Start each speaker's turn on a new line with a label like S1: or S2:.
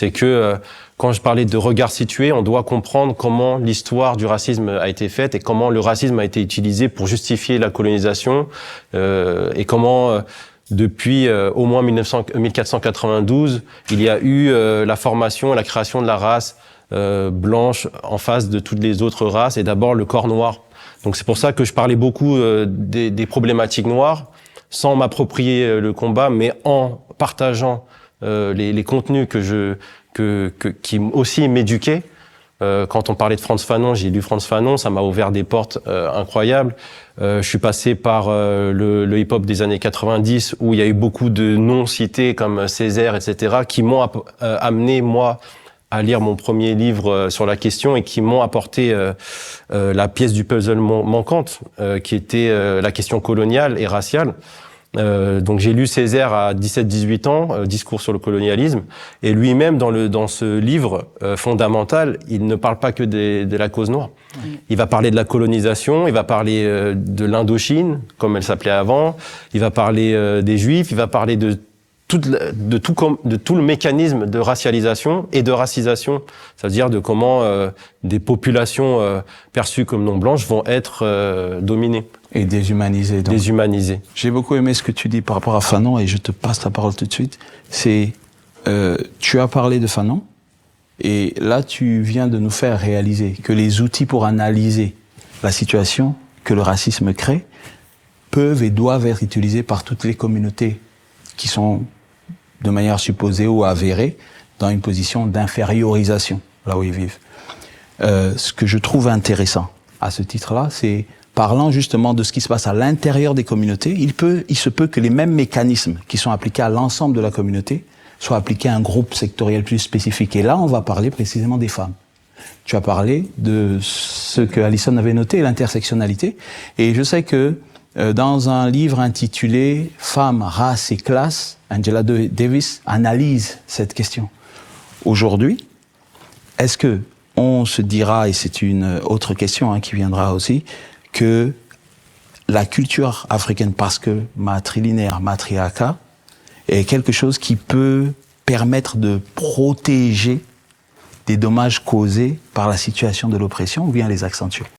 S1: C'est que quand je parlais de regard situé, on doit comprendre comment l'histoire du racisme a été faite et comment le racisme a été utilisé pour justifier la colonisation et comment depuis au moins 1492, il y a eu la formation et la création de la race blanche en face de toutes les autres races et d'abord le corps noir. Donc c'est pour ça que je parlais beaucoup des problématiques noires sans m'approprier le combat, mais en partageant les contenus qui aussi m'éduquaient. Quand on parlait de Frantz Fanon, j'ai lu Frantz Fanon, ça m'a ouvert des portes incroyables. Je suis passé par le hip-hop des années 90 où il y a eu beaucoup de noms cités comme Césaire, etc., qui m'ont amené, moi, à lire mon premier livre sur la question et qui m'ont apporté la pièce du puzzle manquante, qui était la question coloniale et raciale. Donc j'ai lu Césaire à 17-18 ans, Discours sur le colonialisme, et lui-même dans ce livre fondamental, il ne parle pas que de la cause noire. Il va parler de la colonisation, il va parler de l'Indochine, comme elle s'appelait avant, il va parler des Juifs, il va parler de tout le mécanisme de racialisation et de racisation, c'est-à-dire de comment des populations perçues comme non blanches vont être dominées.
S2: Et déshumanisées. Donc.
S1: Déshumanisées.
S2: J'ai beaucoup aimé ce que tu dis par rapport à Fanon et je te passe la parole tout de suite. C'est, tu as parlé de Fanon et là tu viens de nous faire réaliser que les outils pour analyser la situation que le racisme crée peuvent et doivent être utilisés par toutes les communautés qui sont de manière supposée ou avérée dans une position d'infériorisation, là où ils vivent. Ce que je trouve intéressant à ce titre-là, c'est parlant justement de ce qui se passe à l'intérieur des communautés, il se peut que les mêmes mécanismes qui sont appliqués à l'ensemble de la communauté soient appliqués à un groupe sectoriel plus spécifique. Et là, on va parler précisément des femmes. Tu as parlé de ce que Alison avait noté, l'intersectionnalité. Et je sais que dans un livre intitulé « Femmes, race et classe », Angela Davis analyse cette question. Aujourd'hui, est-ce que on se dira, et c'est une autre question qui viendra aussi, que la culture africaine, parce que matrilinéaire, matriarcat, est quelque chose qui peut permettre de protéger des dommages causés par la situation de l'oppression ou bien les accentuer?